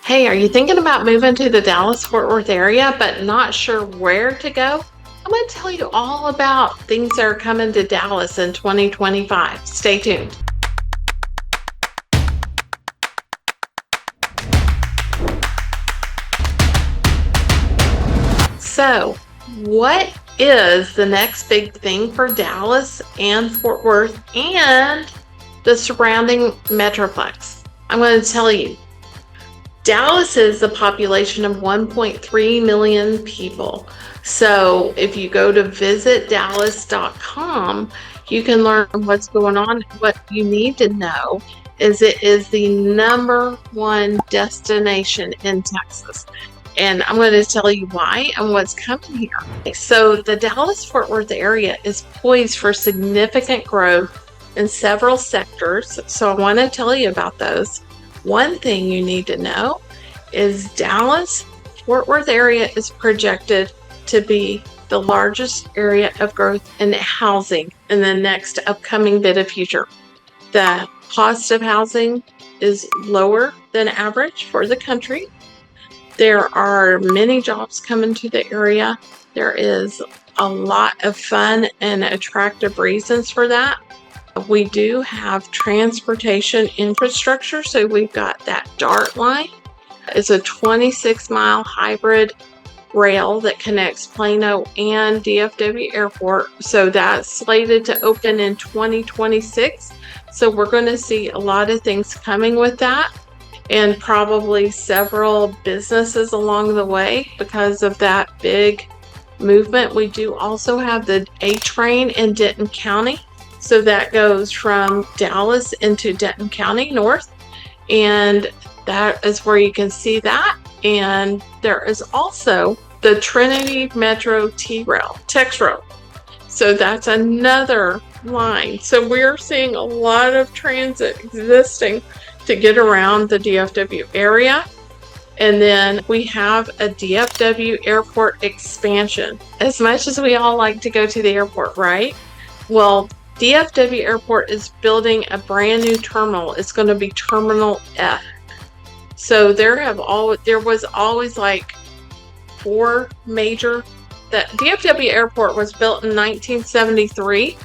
Hey, are you thinking about moving to the Dallas-Fort Worth area but not sure where to go? I'm going to tell you all about things that are coming to Dallas in 2025. Stay tuned. So, what is the next big thing for Dallas and Fort Worth and the surrounding metroplex? I'm going to tell you. Dallas is a population of 1.3 million people. So if you go to visitdallas.com, you can learn what's going on. What you need to know is it is the #1 destination in Texas. And I'm going to tell you why and what's coming here. So the Dallas-Fort Worth area is poised for significant growth in several sectors. So I want to tell you about those. One thing you need to know is Dallas-Fort Worth area is projected to be the largest area of growth in housing in the next upcoming bit of future. The cost of housing is lower than average for the country. There are many jobs coming to the area. There is a lot of fun and attractive reasons for that. We do have transportation infrastructure, so we've got that DART line. It's a 26-mile hybrid rail that connects Plano and DFW Airport. So that's slated to open in 2026. So we're going to see a lot of things coming with that, and probably several businesses along the way because of that big movement. We do also have the A train in Denton County. So that goes from Dallas into Denton County north, and that is where you can see that. And there is also the Trinity Metro T-Rail, TexRail. So that's another line. So we're seeing a lot of transit existing to get around the DFW area. And then we have a DFW Airport expansion. As much as we all like to go to the airport, right? Well, DFW Airport is building a brand new terminal. It's going to be Terminal F. So there was always like four major. The DFW Airport was built in 1973.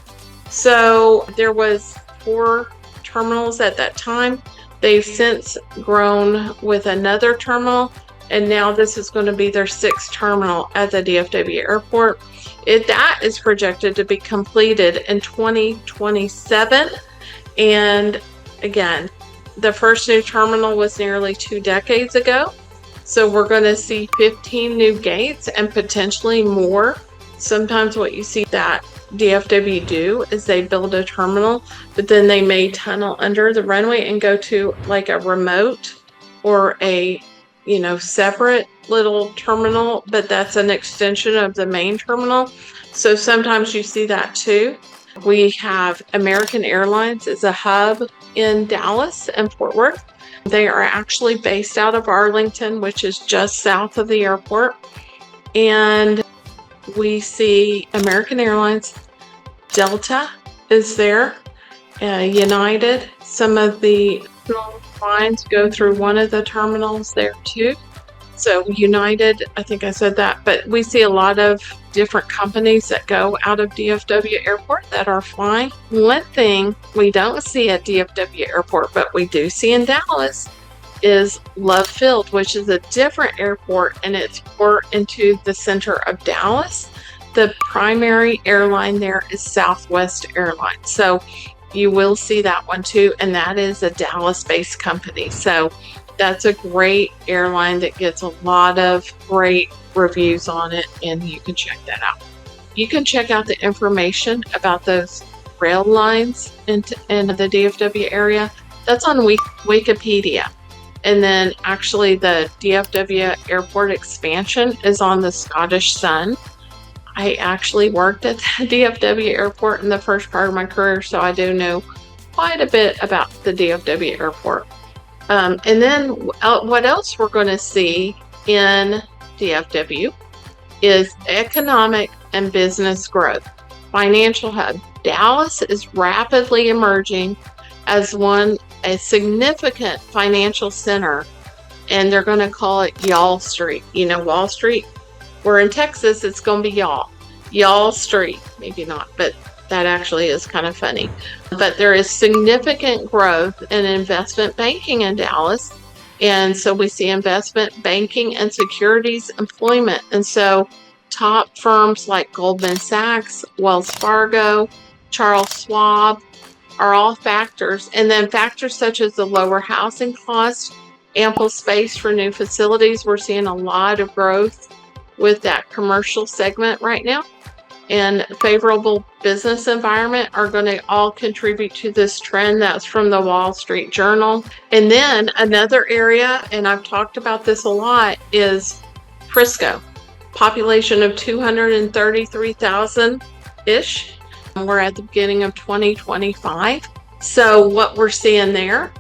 So there was 4 terminals at that time. They've since grown with another terminal, and now this is going to be their 6th terminal at the DFW Airport. That is projected to be completed in 2027. And again, the first new terminal was nearly 2 decades ago. So we're going to see 15 new gates and potentially more. Sometimes what you see that DFW do is they build a terminal, but then they may tunnel under the runway and go to like a remote or a separate little terminal, but that's an extension of the main terminal. So sometimes you see that too. We have American Airlines is a hub in Dallas and Fort Worth. They are actually based out of Arlington, which is just south of the airport. And we see American Airlines, Delta is there, United. Some of the lines go through one of the terminals there too. So United, I think I said that, but we see a lot of different companies that go out of DFW Airport that are flying. One thing we don't see at DFW Airport, but we do see in Dallas, is Love Field, which is a different airport, and it's more into the center of Dallas. The primary airline there is Southwest Airlines. So you will see that one too, and that is a Dallas-based company. So that's a great airline that gets a lot of great reviews on it, and you can check that out. You can check out the information about those rail lines in the DFW area. That's on Wikipedia. And then actually the DFW Airport expansion is on the Scottish Sun. I actually worked at the DFW Airport in the first part of my career, so I do know quite a bit about the DFW Airport. And then what else we're going to see in DFW is economic and business growth. Financial hub. Dallas is rapidly emerging as a significant financial center and they're going to call it Y'all Street. You know, Wall Street. We're in Texas, it's going to be Y'all Street. Maybe not, but that actually is kind of funny. But there is significant growth in investment banking in Dallas. And so we see investment banking and securities employment. And so top firms like Goldman Sachs, Wells Fargo, Charles Schwab are all factors. And then factors such as the lower housing cost, ample space for new facilities. We're seeing a lot of growth with that commercial segment right now, and favorable business environment are going to all contribute to this trend. That's from the Wall Street Journal. And then another area, and I've talked about this a lot, is Frisco. Population of 233,000-ish. We're at the beginning of 2025. So what we're seeing there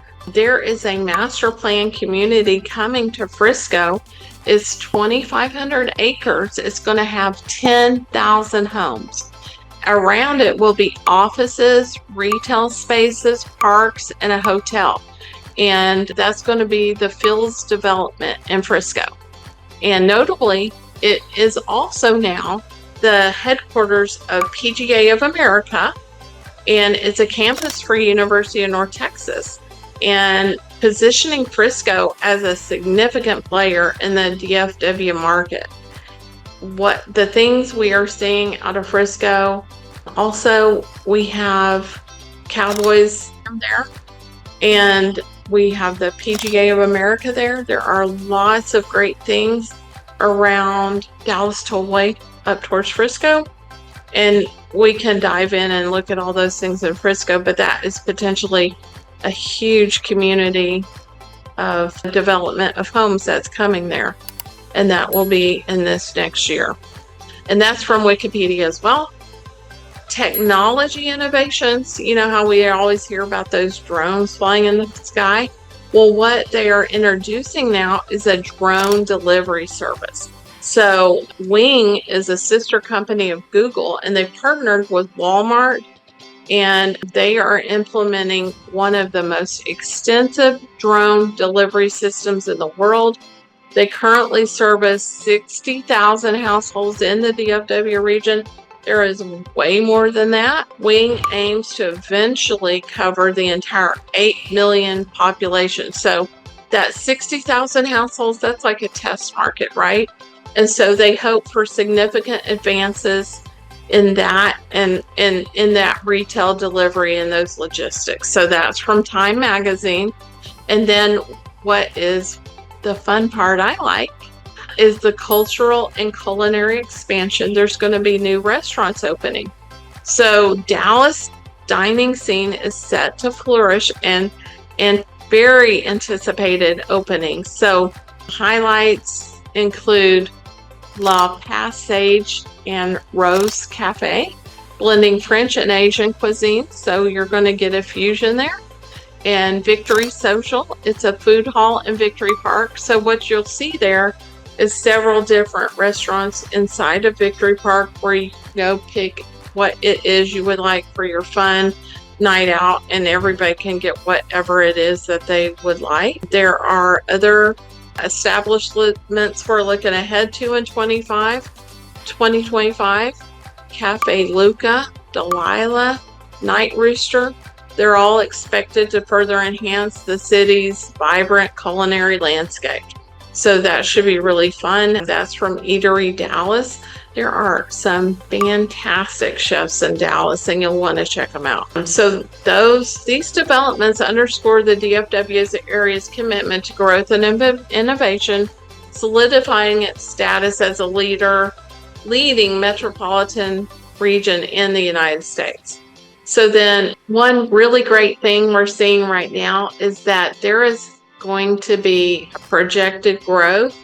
is a master plan community coming to Frisco. It's 2,500 acres. It's going to have 10,000 homes. Around it will be offices, retail spaces, parks, and a hotel. And that's going to be the Fields development in Frisco. And notably, it is also now the headquarters of PGA of America, and it's a campus for University of North Texas, and positioning Frisco as a significant player in the DFW market. What the things we are seeing out of Frisco, also we have Cowboys there, and we have the PGA of America there. There are lots of great things around Dallas Tollway up towards Frisco, and we can dive in and look at all those things in Frisco, but that is potentially a huge community of development of homes that's coming there, and that will be in this next year. And that's from Wikipedia as well. Technology innovations, you know how we always hear about those drones flying in the sky? Well, what they are introducing now is a drone delivery service. So Wing is a sister company of Google, and they partnered with Walmart, and they are implementing one of the most extensive drone delivery systems in the world. They currently service 60,000 households in the DFW region. There is way more than that. Wing aims to eventually cover the entire 8 million population. So that 60,000 households, that's like a test market, right? And so they hope for significant advances in that and in that retail delivery and those logistics. So that's from Time Magazine. And then what is the fun part I like is the cultural and culinary expansion. There's going to be new restaurants opening. So Dallas dining scene is set to flourish and very anticipated openings. So highlights include La Passage and Rose Cafe, blending French and Asian cuisine. So you're going to get a fusion there. And Victory Social, it's a food hall in Victory Park. So what you'll see there is several different restaurants inside of Victory Park where you can go pick what it is you would like for your fun night out, and everybody can get whatever it is that they would like. There are other establishments we're looking ahead to in 2025. Cafe Luca, Delilah, Night Rooster. They're all expected to further enhance the city's vibrant culinary landscape. So that should be really fun. That's from Eatery Dallas. There are some fantastic chefs in Dallas, and you'll want to check them out. So these developments underscore the DFW's area's commitment to growth and innovation, solidifying its status as a leading metropolitan region in the United States. So then one really great thing we're seeing right now is that there is going to be a projected growth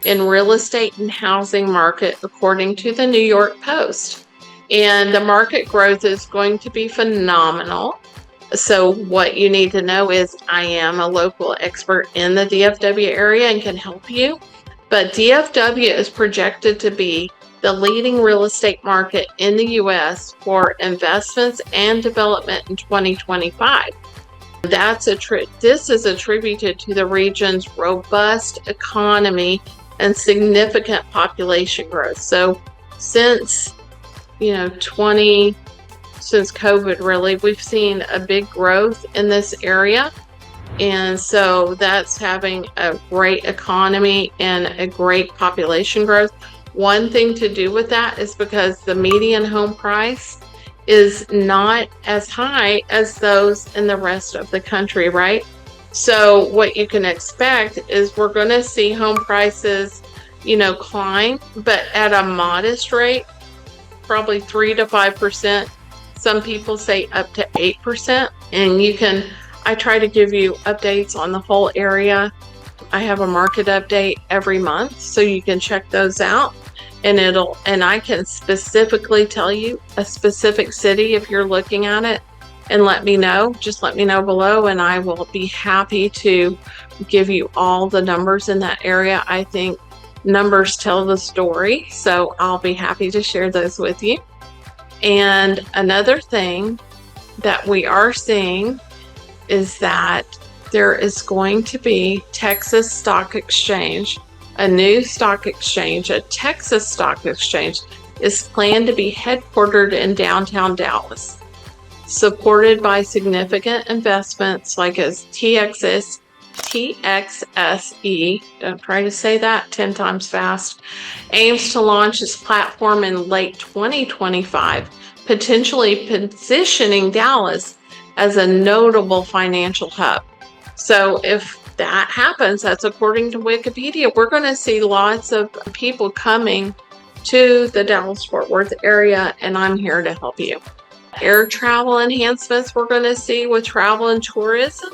in real estate and housing market, according to the New York Post. And the market growth is going to be phenomenal. So what you need to know is I am a local expert in the DFW area and can help you. But DFW is projected to be the leading real estate market in the U.S. for investments and development in 2025. This is attributed to the region's robust economy and significant population growth. So since since COVID, really, we've seen a big growth in this area. And so that's having a great economy and a great population growth. One thing to do with that is because the median home price is not as high as those in the rest of the country, right? So what you can expect is we're going to see home prices, climb, but at a modest rate, probably 3 to 5%. Some people say up to 8%. And I try to give you updates on the whole area. I have a market update every month, so you can check those out. And I can specifically tell you a specific city if you're looking at it, and just let me know below, and I will be happy to give you all the numbers in that area. I think numbers tell the story, so I'll be happy to share those with you. And another thing that we are seeing is that there is going to be Texas Stock Exchange. A new stock exchange, a Texas stock exchange, is planned to be headquartered in downtown Dallas, supported by significant investments like as TXSE, don't try to say that 10 times fast, aims to launch its platform in late 2025, potentially positioning Dallas as a notable financial hub. So if that happens, that's according to Wikipedia, we're going to see lots of people coming to the Dallas-Fort Worth area, and I'm here to help you. Air travel enhancements we're going to see with travel and tourism.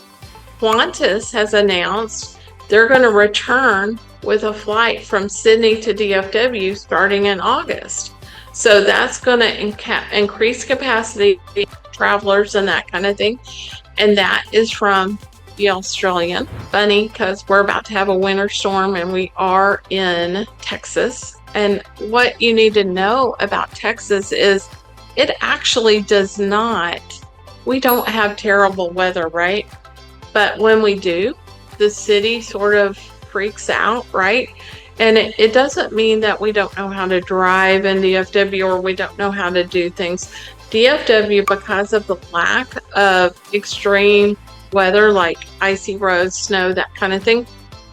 Qantas has announced they're going to return with a flight from Sydney to DFW starting in August. So that's going to increase capacity, travelers and that kind of thing. And that is from the Australian. Funny, because we're about to have a winter storm and we are in Texas. And what you need to know about Texas is it actually we don't have terrible weather, right? But when we do, the city sort of freaks out, right? And it doesn't mean that we don't know how to drive in DFW or we don't know how to do things. DFW, because of the lack of extreme weather like icy roads, snow, that kind of thing,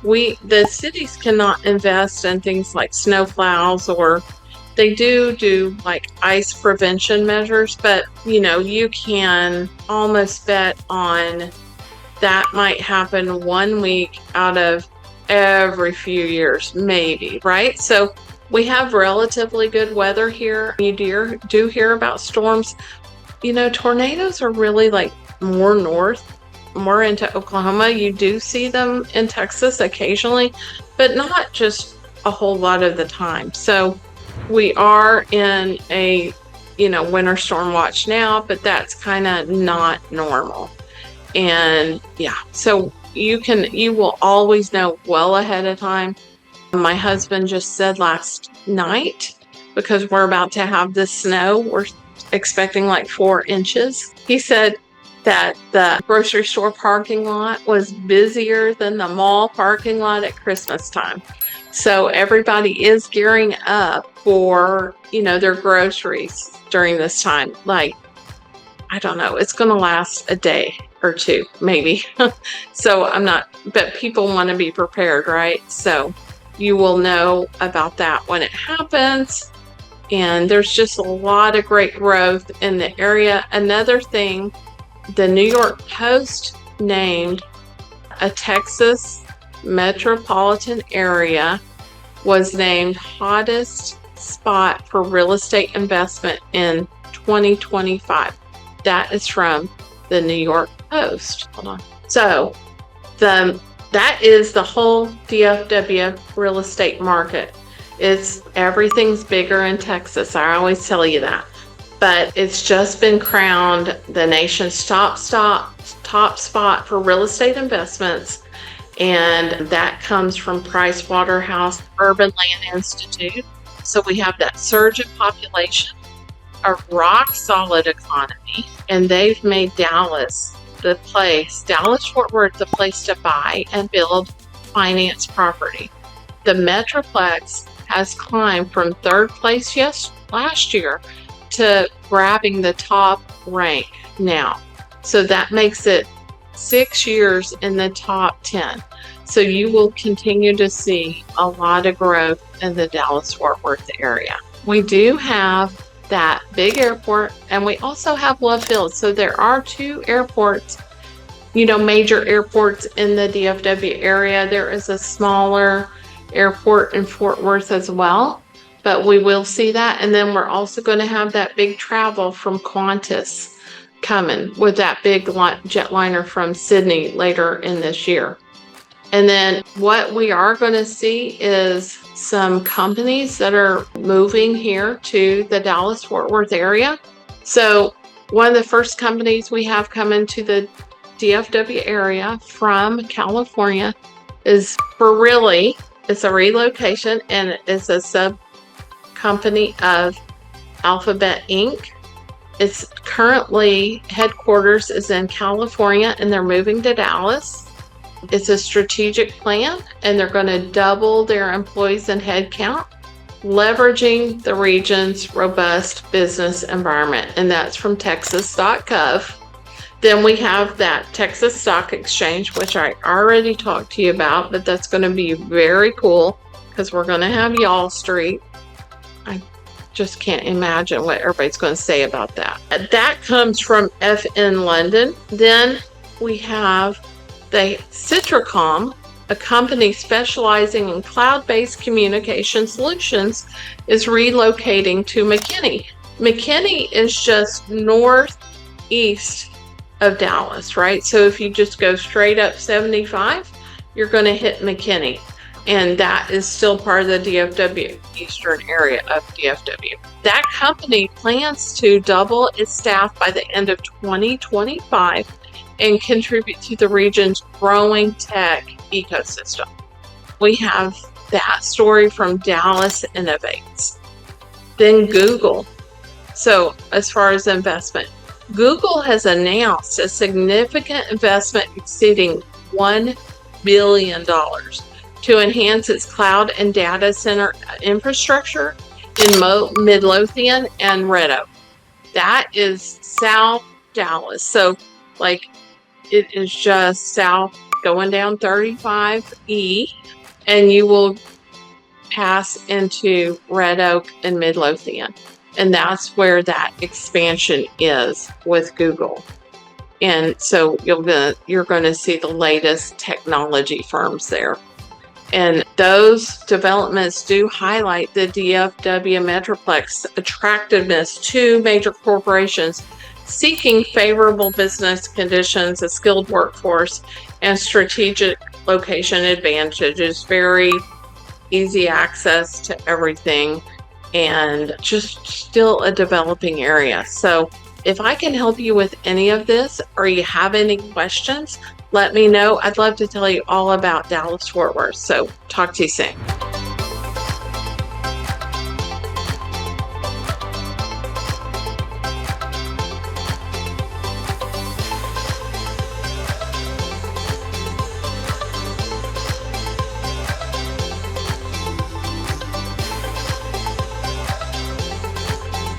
the cities cannot invest in things like snow plows, or they do like ice prevention measures, but you can almost bet on that might happen 1 week out of every few years, maybe, right? So we have relatively good weather here. You do hear about storms. Tornadoes are really like more north, more into Oklahoma. You do see them in Texas occasionally, but not just a whole lot of the time. So we are in a winter storm watch now, but that's kind of not normal. And yeah, so you will always know well ahead of time. My husband just said last night, because we're about to have this snow, we're expecting like 4 inches. He said that the grocery store parking lot was busier than the mall parking lot at Christmas time. So everybody is gearing up for, their groceries during this time. Like, I don't know, it's going to last a day or two, maybe. So but people want to be prepared, right? So you will know about that when it happens. And there's just a lot of great growth in the area. Another thing, the New York Post named a Texas metropolitan area was named hottest spot for real estate investment in 2025. That is from the New York Post. Hold on. So that is the whole DFW real estate market. Everything's bigger in Texas. I always tell you that. But it's just been crowned the nation's top spot for real estate investments. And that comes from Pricewaterhouse Urban Land Institute. So we have that surge in population, a rock solid economy, and they've made Dallas the place, Dallas-Fort Worth, the place to buy and build finance property. The metroplex has climbed from third place last year to grabbing the top rank now. So that makes it 6 years in the top 10. So you will continue to see a lot of growth in the Dallas-Fort Worth area. We do have that big airport, and we also have Love Field. So there are 2 airports, major airports in the DFW area. There is a smaller airport in Fort Worth as well, but we will see that. And then we're also going to have that big travel from Qantas coming with that big jetliner from Sydney later in this year. And then what we are going to see is some companies that are moving here to the Dallas-Fort Worth area. So one of the first companies we have coming to the DFW area from California is Really. It's a relocation, and it's a sub company of Alphabet Inc. Its currently headquarters is in California, and they're moving to Dallas. It's a strategic plan, and they're going to double their employees and headcount, leveraging the region's robust business environment. And that's from Texas.gov. Then we have that Texas Stock Exchange, which I already talked to you about, but that's going to be very cool because we're going to have Y'all Street. I just can't imagine what everybody's going to say about that. That comes from FN London. Then we have the Citricom, a company specializing in cloud-based communication solutions, is relocating to McKinney. McKinney is just northeast of Dallas, right? So if you just go straight up 75, you're going to hit McKinney. And that is still part of the DFW, eastern area of DFW. That company plans to double its staff by the end of 2025 and contribute to the region's growing tech ecosystem. We have that story from Dallas Innovates. Then Google. So as far as investment, Google has announced a significant investment exceeding $1 billion to enhance its cloud and data center infrastructure in Midlothian and Red Oak. That is South Dallas. So it is just south going down 35E, and you will pass into Red Oak and Midlothian. And that's where that expansion is with Google. And so you're going to see the latest technology firms there. And those developments do highlight the DFW Metroplex attractiveness to major corporations seeking favorable business conditions, a skilled workforce, and strategic location advantages, very easy access to everything, and just still a developing area. So if I can help you with any of this, or you have any questions, let me know. I'd love to tell you all about Dallas-Fort Worth. So talk to you soon.